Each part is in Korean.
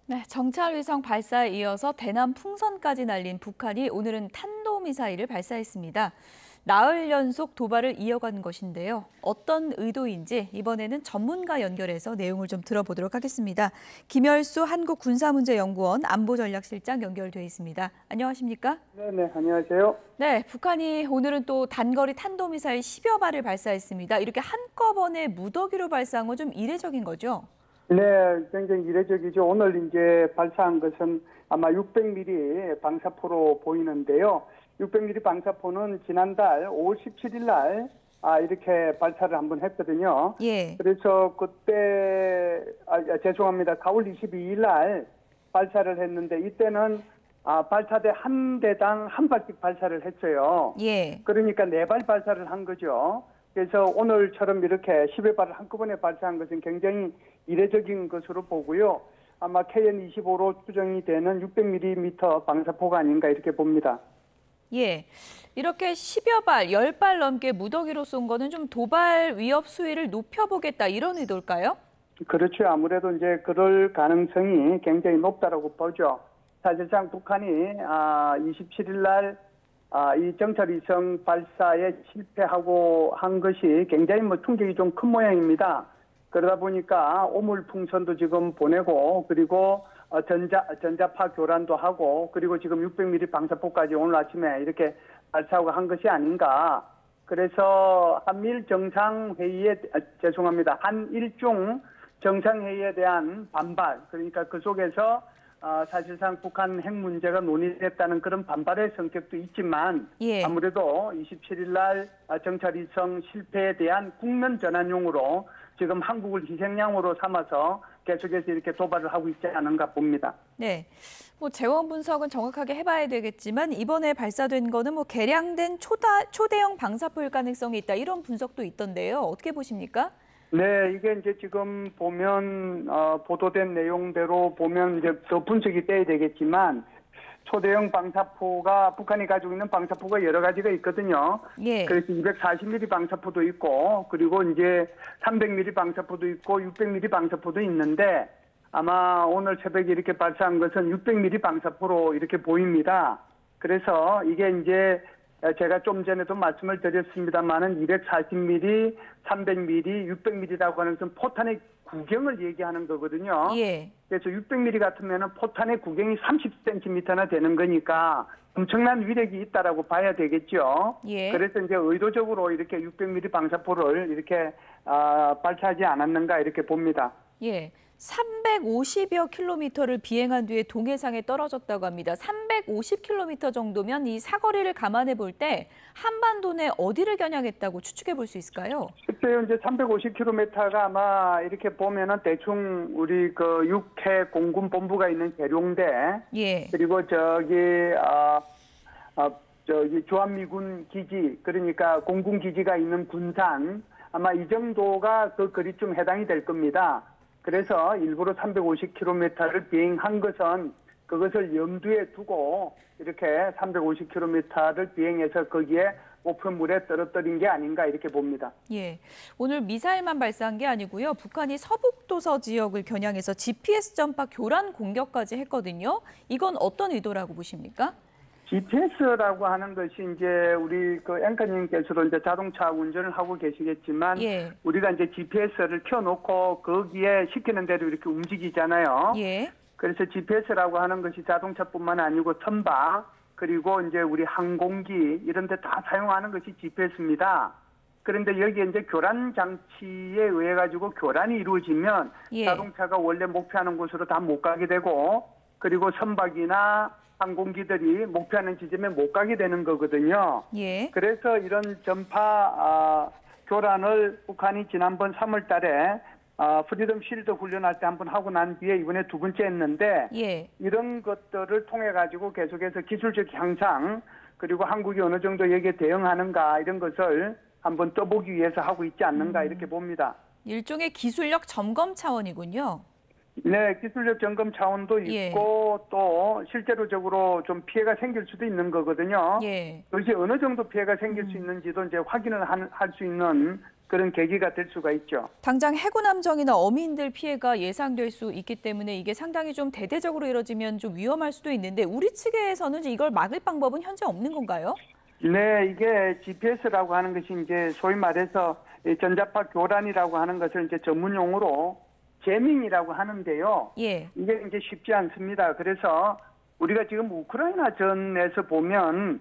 네, 정찰위성 발사에 이어서 대남 풍선까지 날린 북한이 오늘은 탄도미사일을 발사했습니다. 나흘 연속 도발을 이어간 것인데요. 어떤 의도인지 이번에는 전문가 연결해서 내용을 좀 들어보도록 하겠습니다. 김열수 한국군사문제연구원 안보전략실장 연결돼 있습니다. 안녕하십니까? 네, 안녕하세요. 네, 북한이 오늘은 또 단거리 탄도미사일 10여 발을 발사했습니다. 이렇게 한꺼번에 무더기로 발사한 건 좀 이례적인 거죠? 네, 굉장히 이례적이죠. 오늘 이제 발사한 것은 아마 600mm 방사포로 보이는데요. 600mm 방사포는 지난달 5월 17일 날 이렇게 발사를 한번 했거든요. 예. 그래서 그때 죄송합니다. 4월 22일 날 발사를 했는데 이때는 발사대 한 대당 한 발씩 발사를 했어요. 예. 그러니까 4발 발사를 한 거죠. 그래서 오늘처럼 이렇게 10여 발을 한꺼번에 발사한 것은 굉장히 이례적인 것으로 보고요. 아마 KN-25로 추정이 되는 600mm 방사포가 아닌가 이렇게 봅니다. 예, 이렇게 10여 발, 10발 넘게 무더기로 쏜 거는 좀 도발 위협 수위를 높여보겠다 이런 의도일까요? 그렇죠. 아무래도 이제 그럴 가능성이 굉장히 높다라고 보죠. 사실상 북한이 27일 날 이 정찰위성 발사에 실패하고 한 것이 굉장히 충격이 좀 큰 모양입니다. 그러다 보니까 오물풍선도 지금 보내고 그리고 전자파 교란도 하고 그리고 지금 600mm 방사포까지 오늘 아침에 이렇게 발사하고 한 것이 아닌가. 그래서 한일 정상회의에 죄송합니다. 한일중 정상회의에 대한 반발, 그러니까 그 속에서 사실상 북한 핵 문제가 논의됐다는 그런 반발의 성격도 있지만 예. 아무래도 27일 날 정찰위성 실패에 대한 국면 전환용으로 지금 한국을 희생양으로 삼아서 계속해서 이렇게 도발을 하고 있지 않은가 봅니다. 네, 재원 분석은 정확하게 해봐야 되겠지만 이번에 발사된 거는 개량된 초대형 방사포일 가능성이 있다 이런 분석도 있던데요. 어떻게 보십니까? 네, 이게 이제 지금 보면 보도된 내용대로 보면 이제 더 분석이 돼야 되겠지만 초대형 방사포가 북한이 가지고 있는 방사포가 여러 가지가 있거든요. 예. 그래서 240mm 방사포도 있고 그리고 이제 300mm 방사포도 있고 600mm 방사포도 있는데 아마 오늘 새벽에 이렇게 발사한 것은 600mm 방사포로 이렇게 보입니다. 그래서 이게 이제 제가 좀 전에도 말씀을 드렸습니다만은 240mm, 300mm, 600mm라고 하는 것은 포탄의 구경을 얘기하는 거거든요. 예. 그래서 600mm 같으면은 포탄의 구경이 30cm나 되는 거니까 엄청난 위력이 있다라고 봐야 되겠죠. 예. 그래서 이제 의도적으로 이렇게 600mm 방사포를 이렇게 발사하지 않았는가 이렇게 봅니다. 예. 350여 킬로미터를 비행한 뒤에 동해상에 떨어졌다고 합니다. 350킬로미터 정도면 이 사거리를 감안해 볼 때 한반도 내 어디를 겨냥했다고 추측해 볼 수 있을까요? 그때 이제 350km가 아마 이렇게 보면은 대충 우리 그 육해 공군 본부가 있는 계룡대, 예. 그리고 저기 주한미군 기지, 그러니까 공군 기지가 있는 군산, 아마 이 정도가 그 거리쯤 해당이 될 겁니다. 그래서 일부러 350km를 비행한 것은 그것을 염두에 두고 이렇게 350km를 비행해서 거기에 목표물에 떨어뜨린 게 아닌가 이렇게 봅니다. 예, 오늘 미사일만 발사한 게 아니고요. 북한이 서북도서 지역을 겨냥해서 GPS 전파 교란 공격까지 했거든요. 이건 어떤 의도라고 보십니까? GPS라고 하는 것이 이제 우리 그 앵커님께서도 이제 자동차 운전을 하고 계시겠지만 예. 우리가 이제 GPS를 켜놓고 거기에 시키는 대로 이렇게 움직이잖아요. 예. 그래서 GPS라고 하는 것이 자동차뿐만 아니고 선박 그리고 이제 우리 항공기 이런 데 다 사용하는 것이 GPS입니다. 그런데 여기에 이제 교란 장치에 의해 가지고 교란이 이루어지면 예. 자동차가 원래 목표하는 곳으로 다 못 가게 되고 그리고 선박이나 항공기들이 목표하는 지점에 못 가게 되는 거거든요. 예. 그래서 이런 전파 교란을 북한이 지난번 3월 달에 프리덤 실드 훈련할 때 한번 하고 난 뒤에 이번에 두 번째 했는데 예. 이런 것들을 통해 가지고 계속해서 기술적 향상 그리고 한국이 어느 정도 여기에 대응하는가 이런 것을 한번 떠보기 위해서 하고 있지 않는가 이렇게 봅니다. 일종의 기술력 점검 차원이군요. 네, 기술력 점검 차원도 있고 또 실제로적으로 좀 피해가 생길 수도 있는 거거든요. 예. 그것이 어느 정도 피해가 생길 수 있는지도 이제 확인을 할 수 있는 그런 계기가 될 수가 있죠. 당장 해군 함정이나 어민들 피해가 예상될 수 있기 때문에 이게 상당히 좀 대대적으로 이뤄지면 좀 위험할 수도 있는데 우리 측에서는 이걸 막을 방법은 현재 없는 건가요? 네, 이게 GPS라고 하는 것이 이제 소위 말해서 전자파 교란이라고 하는 것을 이제 전문 용어로 제밍이라고 하는데요. 예. 이게 이제 쉽지 않습니다. 그래서 우리가 지금 우크라이나 전에서 보면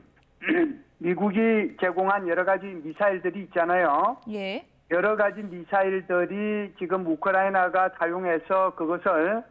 미국이 제공한 여러 가지 미사일들이 있잖아요. 예. 여러 가지 미사일들이 지금 우크라이나가 사용해서 그것을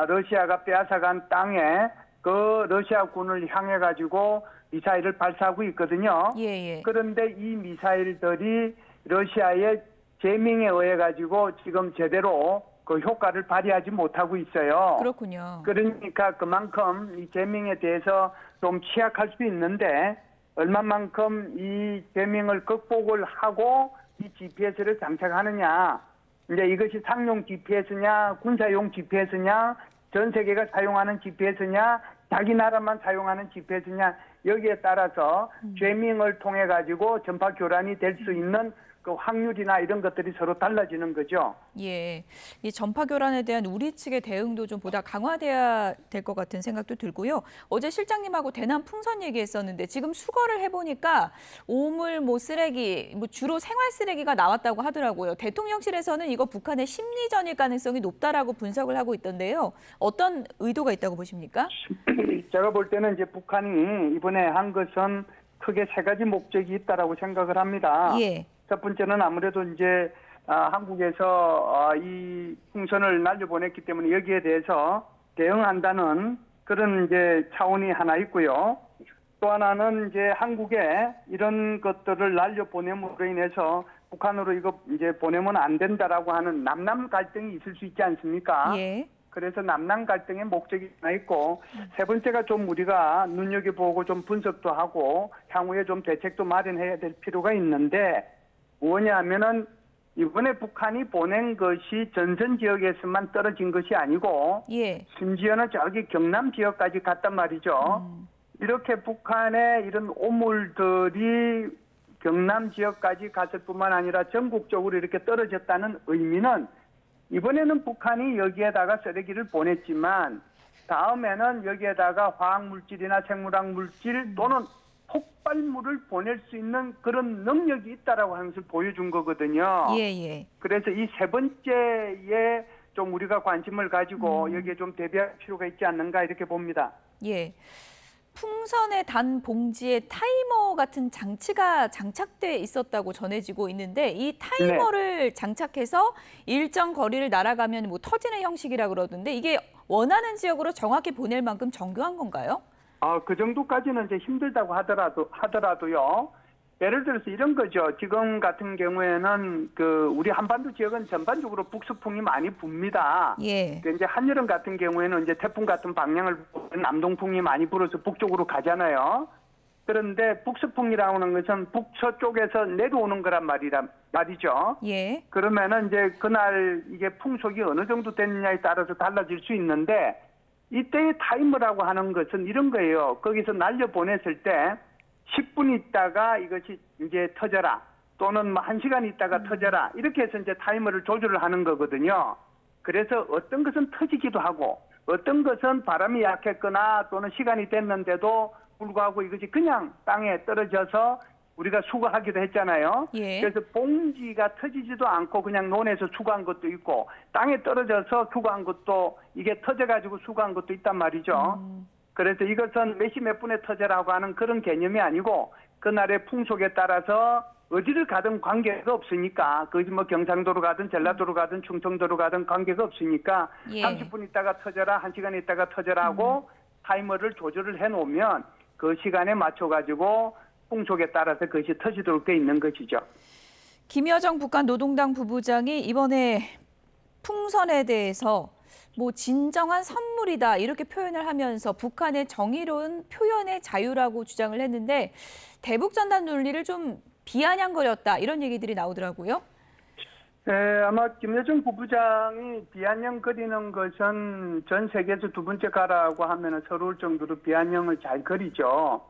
러시아가 빼앗아간 땅에 그 러시아군을 향해 가지고 미사일을 발사하고 있거든요. 예. 그런데 이 미사일들이 러시아의 제밍에 의해 가지고 지금 제대로 그 효과를 발휘하지 못하고 있어요. 그렇군요. 그러니까 그만큼 이 제밍에 대해서 좀 취약할 수 있는데 얼마만큼 이 제밍을 극복을 하고 이 GPS를 장착하느냐. 이제 이것이 상용 GPS냐, 군사용 GPS냐, 전 세계가 사용하는 GPS냐, 자기 나라만 사용하는 GPS냐, 여기에 따라서 제밍을 통해 가지고 전파 교란이 될 수 있는 그 확률이나 이런 것들이 서로 달라지는 거죠. 예, 이 전파 교란에 대한 우리 측의 대응도 좀 보다 강화돼야 될 것 같은 생각도 들고요. 어제 실장님하고 대남 풍선 얘기했었는데 지금 수거를 해보니까 오물, 쓰레기, 주로 생활 쓰레기가 나왔다고 하더라고요. 대통령실에서는 이거 북한의 심리전일 가능성이 높다라고 분석을 하고 있던데요. 어떤 의도가 있다고 보십니까? 제가 볼 때는 이제 북한이 이번에 한 것은 크게 세 가지 목적이 있다라고 생각을 합니다. 예. 첫 번째는 아무래도 이제 한국에서 이 풍선을 날려보냈기 때문에 여기에 대해서 대응한다는 그런 이제 차원이 하나 있고요. 또 하나는 이제 한국에 이런 것들을 날려보냄으로 인해서 북한으로 이거 이제 보내면 안 된다라고 하는 남남 갈등이 있을 수 있지 않습니까? 예. 그래서 남남 갈등의 목적이 하나 있고 세 번째가 좀 우리가 눈여겨보고 좀 분석도 하고 향후에 좀 대책도 마련해야 될 필요가 있는데 뭐냐면은 이번에 북한이 보낸 것이 전선 지역에서만 떨어진 것이 아니고 예. 심지어는 저기 경남 지역까지 갔단 말이죠. 이렇게 북한의 이런 오물들이 경남 지역까지 갔을 뿐만 아니라 전국적으로 이렇게 떨어졌다는 의미는 이번에는 북한이 여기에다가 쓰레기를 보냈지만 다음에는 여기에다가 화학물질이나 생물학물질 또는 폭발물을 보낼 수 있는 그런 능력이 있다라고 하는 것을 보여준 거거든요. 예. 그래서 이 세 번째에 좀 우리가 관심을 가지고 여기에 좀 대비할 필요가 있지 않는가 이렇게 봅니다. 예. 풍선의 단 봉지에 타이머 같은 장치가 장착돼 있었다고 전해지고 있는데 이 타이머를 장착해서 일정 거리를 날아가면 터지는 형식이라 그러던데 이게 원하는 지역으로 정확히 보낼 만큼 정교한 건가요? 그 정도까지는 이제 힘들다고 하더라도요. 예를 들어서 이런 거죠. 지금 같은 경우에는 우리 한반도 지역은 전반적으로 북서풍이 많이 붑니다. 예. 이제 한여름 같은 경우에는 이제 태풍 같은 방향을 보면 남동풍이 많이 불어서 북쪽으로 가잖아요. 그런데 북서풍이라고 하는 것은 북서쪽에서 내려오는 거란 말이죠. 예. 그러면은 이제 그날 이게 풍속이 어느 정도 됐느냐에 따라서 달라질 수 있는데 이때의 타이머라고 하는 것은 이런 거예요. 거기서 날려보냈을 때 10분 있다가 이것이 이제 터져라. 또는 1시간 있다가 터져라. 이렇게 해서 이제 타이머를 조절을 하는 거거든요. 그래서 어떤 것은 터지기도 하고 어떤 것은 바람이 약했거나 또는 시간이 됐는데도 불구하고 이것이 그냥 땅에 떨어져서 우리가 수거하기도 했잖아요. 예. 그래서 봉지가 터지지도 않고 그냥 논에서 수거한 것도 있고 땅에 떨어져서 수거한 것도 이게 터져가지고 수거한 것도 있단 말이죠. 그래서 이것은 몇 분에 터져라고 하는 그런 개념이 아니고 그날의 풍속에 따라서 어디를 가든 관계가 없으니까 그것이 경상도로 가든 전라도로 가든 충청도로 가든 관계가 없으니까 예. 30분 있다가 터져라 1시간 있다가 터져라 하고 타이머를 조절을 해놓으면 그 시간에 맞춰가지고 풍속에 따라서 그것이 터지도록 돼 있는 것이죠. 김여정 북한 노동당 부부장이 이번에 풍선에 대해서 진정한 선물이다 이렇게 표현을 하면서 북한의 정의로운 표현의 자유라고 주장을 했는데 대북전단 논리를 좀 비아냥거렸다 이런 얘기들이 나오더라고요. 네, 아마 김여정 부부장이 비아냥거리는 것은 전 세계에서 두 번째 가라고 하면 서러울 정도로 비아냥을 잘 그리죠.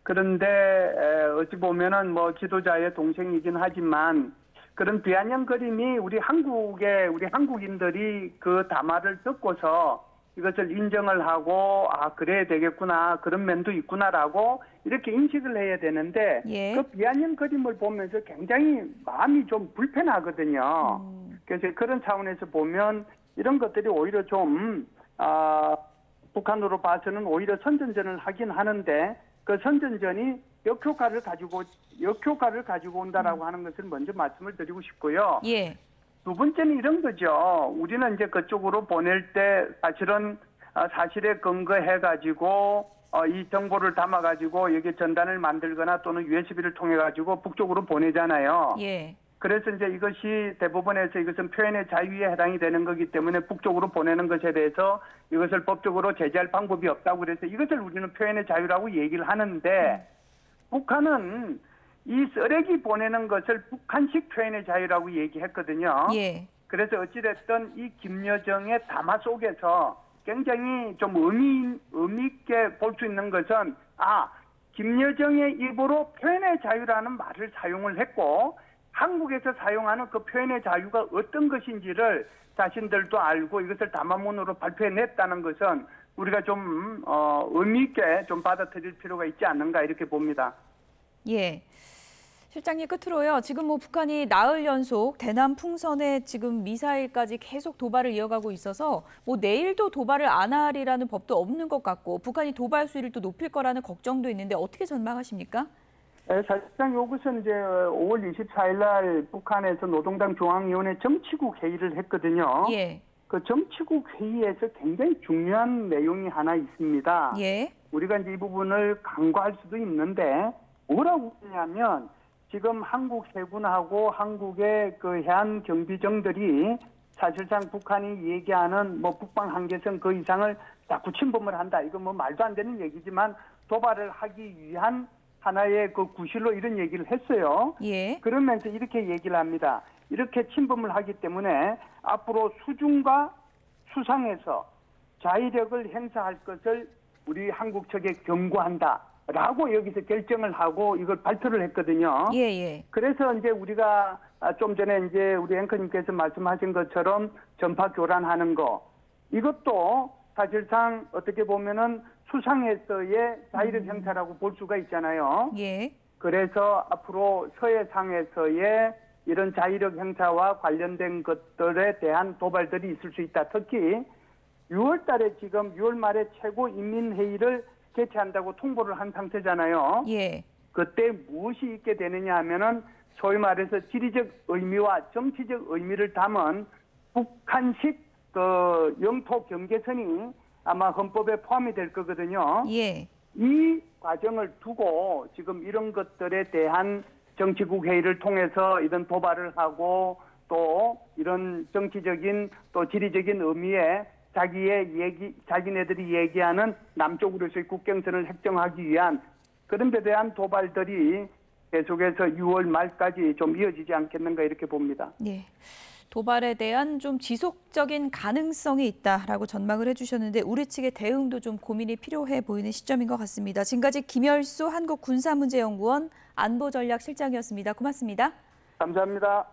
그런데 어찌 보면은 지도자의 동생이긴 하지만 그런 비아냥거림이 우리 한국인들이 그 담화를 듣고서 이것을 인정을 하고 그래야 되겠구나, 그런 면도 있구나라고 이렇게 인식을 해야 되는데 예. 그 비아냥거림을 보면서 굉장히 마음이 좀 불편하거든요. 그래서 그런 차원에서 보면 이런 것들이 오히려 좀 북한으로 봐서는 오히려 선전전을 하긴 하는데 그 선전전이 역효과를 가지고 온다라고 하는 것을 먼저 말씀을 드리고 싶고요. 예. 두 번째는 이런 거죠. 우리는 이제 그쪽으로 보낼 때 사실은 사실에 근거해 가지고 이 정보를 담아 가지고 여기 전단을 만들거나 또는 USB를 통해 가지고 북쪽으로 보내잖아요. 예. 그래서 이제 이것이 대법원에서 이것은 표현의 자유에 해당이 되는 거기 때문에 북쪽으로 보내는 것에 대해서 이것을 법적으로 제재할 방법이 없다고 그래서 이것을 우리는 표현의 자유라고 얘기를 하는데 북한은 이 쓰레기 보내는 것을 북한식 표현의 자유라고 얘기했거든요. 예. 그래서 어찌됐든 이 김여정의 담화 속에서 굉장히 좀 의미 있게 볼 수 있는 것은 김여정의 입으로 표현의 자유라는 말을 사용을 했고 한국에서 사용하는 그 표현의 자유가 어떤 것인지를 자신들도 알고 이것을 담화문으로 발표해냈다는 것은 우리가 좀 의미 있게 좀 받아들일 필요가 있지 않는가 이렇게 봅니다. 예. 실장님 끝으로요. 지금 북한이 나흘 연속 대남 풍선에 지금 미사일까지 계속 도발을 이어가고 있어서 내일도 도발을 안 하리라는 법도 없는 것 같고 북한이 도발 수위를 또 높일 거라는 걱정도 있는데 어떻게 전망하십니까? 네, 사실상 이것은 이제 5월 24일 날 북한에서 노동당 중앙위원회 정치국 회의를 했거든요. 예. 그 정치국 회의에서 굉장히 중요한 내용이 하나 있습니다. 예. 우리가 이제 이 부분을 간과할 수도 있는데 뭐라고 하냐면 지금 한국 해군하고 한국의 그 해안 경비정들이 사실상 북한이 얘기하는 북방 한계선 그 이상을 자꾸 침범을 한다. 이건 말도 안 되는 얘기지만 도발을 하기 위한 하나의 그 구실로 이런 얘기를 했어요. 예. 그러면서 이렇게 얘기를 합니다. 이렇게 침범을 하기 때문에 앞으로 수중과 수상에서 자위력을 행사할 것을 우리 한국 측에 경고한다라고 여기서 결정을 하고 이걸 발표를 했거든요. 예. 그래서 이제 우리가 좀 전에 이제 우리 앵커님께서 말씀하신 것처럼 전파 교란하는 거 이것도 사실상 어떻게 보면은 수상에서의 자위력 행사라고 볼 수가 있잖아요. 예. 그래서 앞으로 서해상에서의 이런 자위력 행사와 관련된 것들에 대한 도발들이 있을 수 있다. 특히 6월 달에 지금 6월 말에 최고인민회의를 개최한다고 통보를 한 상태잖아요. 예. 그때 무엇이 있게 되느냐 하면은 소위 말해서 지리적 의미와 정치적 의미를 담은 북한식 그 영토 경계선이 아마 헌법에 포함이 될 거거든요. 예. 이 과정을 두고 지금 이런 것들에 대한 정치국 회의를 통해서 이런 도발을 하고 또 이런 정치적인 또 지리적인 의미에 자기네들이 얘기하는 남쪽으로서의 국경선을 획정하기 위한 그런 데 대한 도발들이 계속해서 6월 말까지 좀 이어지지 않겠는가 이렇게 봅니다. 예. 도발에 대한 좀 지속적인 가능성이 있다라고 전망을 해주셨는데 우리 측의 대응도 좀 고민이 필요해 보이는 시점인 것 같습니다. 지금까지 김열수 한국군사문제연구원 안보전략실장이었습니다. 고맙습니다. 감사합니다.